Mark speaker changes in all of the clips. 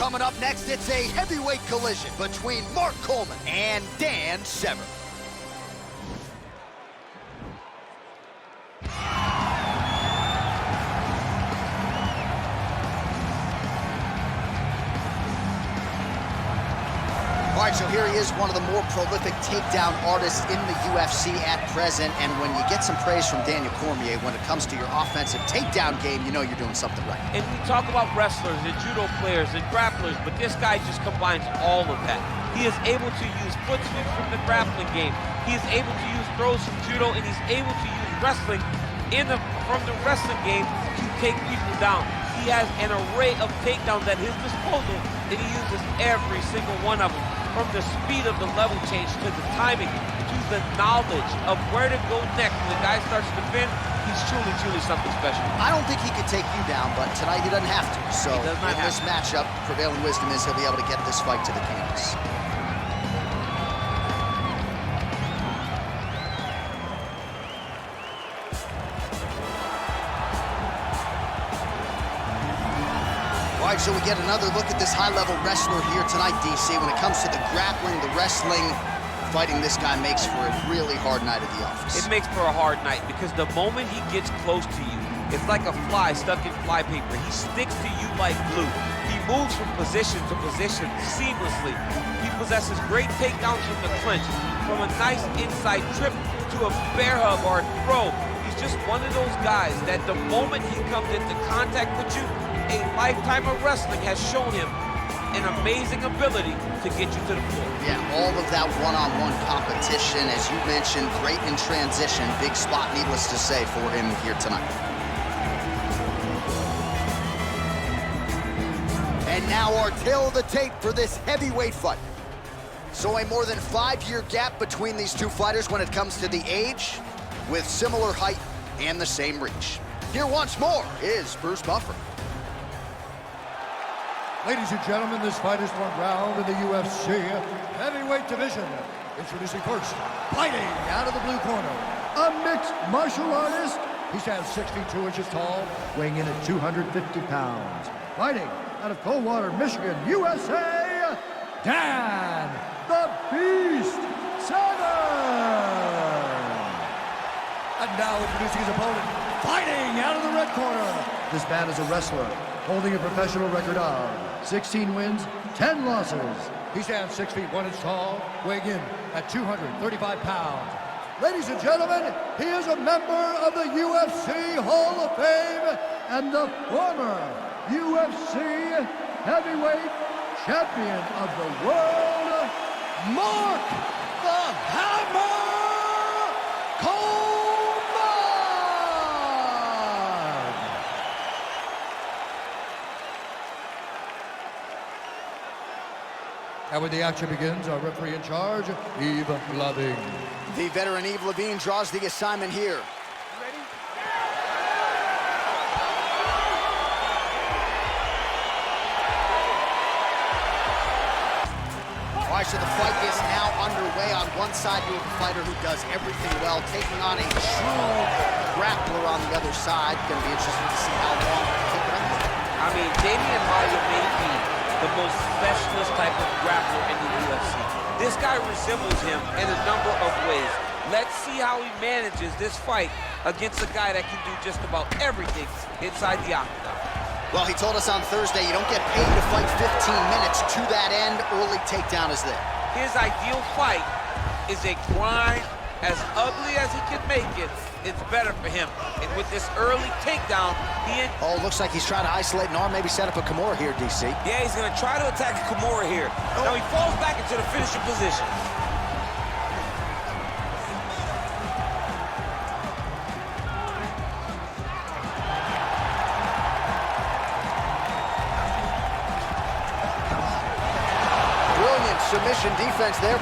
Speaker 1: Coming up next, it's a heavyweight collision between Mark Coleman and Dan Severn. All right, so here he is, one of the more prolific takedown artists in the UFC at present. And when you get some praise from Daniel Cormier when it comes to your offensive takedown game, you know you're doing something right.
Speaker 2: And we talk about wrestlers and judo players and grapplers, but this guy just combines all of that. He is able to use foot sweeps from the grappling game. He is able to use throws from judo, and he's able to use wrestling from the wrestling game to take people down. He has an array of takedowns at his disposal, and he uses every single one of them. From the speed of the level change to the timing to the knowledge of where to go next when the guy starts to defend, he's truly something special.
Speaker 1: I don't think he could take you down, but tonight he doesn't have to. So in this matchup, prevailing wisdom is he'll be able to get this fight to the canvas. All right, so we get another look at this high-level wrestler here tonight, DC. When it comes to the grappling, the wrestling, fighting this guy makes for a really hard night at the office.
Speaker 2: It makes for a hard night because the moment he gets close to you, it's like a fly stuck in flypaper. He sticks to you like glue. He moves from position to position seamlessly. He possesses great takedowns from the clinch, from a nice inside trip to a bear hug or a throw. He's just one of those guys that the moment he comes into contact with you, a lifetime of wrestling has shown him an amazing ability to get you to the floor.
Speaker 1: Yeah, all of that one-on-one competition, as you mentioned, great in transition. Big spot, needless to say, for him here tonight. And now our tale of the tape for this heavyweight fight. So a more than 5-year gap between these two fighters when it comes to the age, with similar height and the same reach. Here once more is Bruce Buffer.
Speaker 3: Ladies and gentlemen, this fight is one round in the UFC heavyweight division. Introducing first, fighting out of the blue corner, a mixed martial artist. He stands 62 inches tall, weighing in at 250 pounds. Fighting out of Coldwater, Michigan, USA, Dan the Beast Severn. And now introducing his opponent, fighting out of the red corner. This man is a wrestler, holding a professional record of 16 wins, 10 losses. He stands 6 feet 1 inch tall, weighing in at 235 pounds. Ladies and gentlemen, he is a member of the UFC Hall of Fame and the former UFC heavyweight champion of the world, Mark the Hammer Coleman! And when the action begins, our referee in charge, Yves Lavigne.
Speaker 1: The veteran Yves Lavigne draws the assignment here.
Speaker 3: Ready?
Speaker 1: All right, so the fight is now underway. On one side, you have a fighter who does everything well, taking on a true grappler on the other side. Going to be interesting to see how long he can keep it up.
Speaker 2: I mean, Damian Maia may be the most specialist type of grappler in the UFC. This guy resembles him in a number of ways. Let's see how he manages this fight against a guy that can do just about everything inside the octagon.
Speaker 1: Well, he told us on Thursday you don't get paid to fight 15 minutes. To that end, early takedown is there.
Speaker 2: His ideal fight is a grind. As ugly as he can make it, it's better for him. And with this early takedown,
Speaker 1: Oh, looks like he's trying to isolate an arm, maybe set up a Kimura here, DC.
Speaker 2: Yeah, he's going to try to attack a Kimura here. Now he falls back into the finishing position.
Speaker 1: Brilliant submission defense there.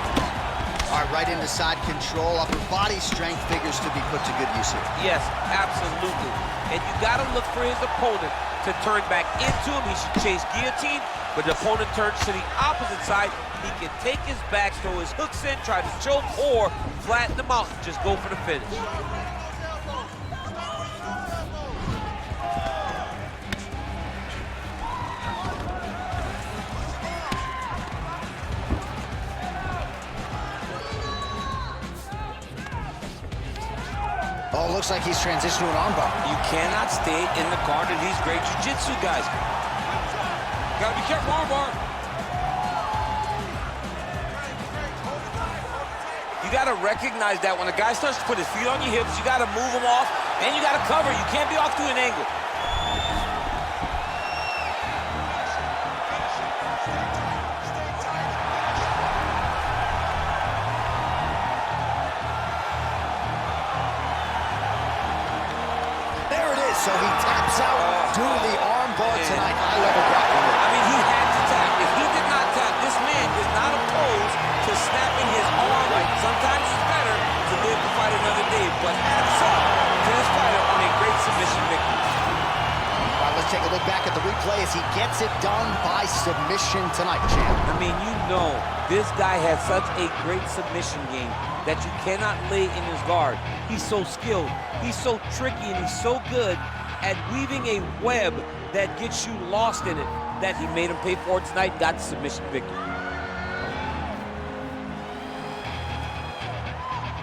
Speaker 1: All right, right into side control. Upper body strength figures to be put to good use here.
Speaker 2: Yes, absolutely. And you got to look for his opponent to turn back into him. He should chase guillotine, but the opponent turns to the opposite side. He can take his back, throw his hooks in, try to choke, or flatten him out and just go for the finish.
Speaker 1: Oh, looks like he's transitioned to an armbar.
Speaker 2: You cannot stay in the guard of these great jiu-jitsu guys. Gotta be careful, armbar. You gotta recognize that when a guy starts to put his feet on your hips, you gotta move him off, and you gotta cover. You can't be off to an angle.
Speaker 1: So he taps out due to the arm bar tonight. High-level grappling.
Speaker 2: I mean, he had to tap. If he did not tap, this man is not opposed to snapping his arm. Right. Sometimes it's better to live to fight another day, but hats off to this fighter on a great submission victory.
Speaker 1: All right, let's take a look back at the replay as he gets it done by submission tonight, champ.
Speaker 2: I mean, you know, this guy has such a great submission game that you cannot lay in his guard. He's so skilled, he's so tricky, and he's so good at weaving a web that gets you lost in it that he made him pay for it tonight, got the submission victory.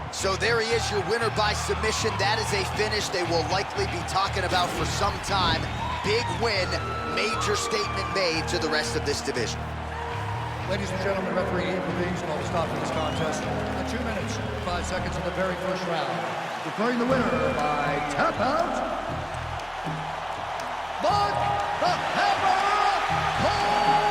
Speaker 1: So there he is, your winner by submission. That is a finish they will likely be talking about for some time. Big win, major statement made to the rest of this division.
Speaker 3: Ladies and gentlemen, referee Ian Levine called a stop to this contest at 2 minutes, 5 seconds of the very first round. Declaring the winner by tap out, Mark the Hammer Coleman!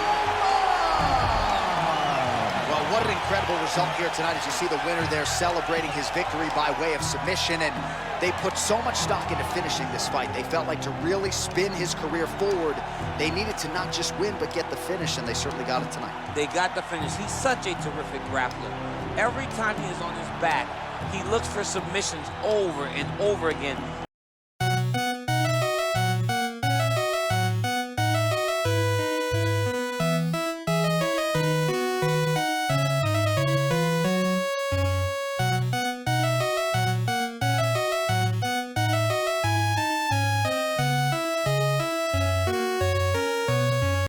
Speaker 1: Well, what an incredible result here tonight as you see the winner there celebrating his victory by way of submission, and they put so much stock into finishing this fight. They felt like to really spin his career forward, they needed to not just win, but get the finish, and they certainly got it tonight.
Speaker 2: They got the finish. He's such a terrific grappler. Every time he is on his back, he looks for submissions over and over again.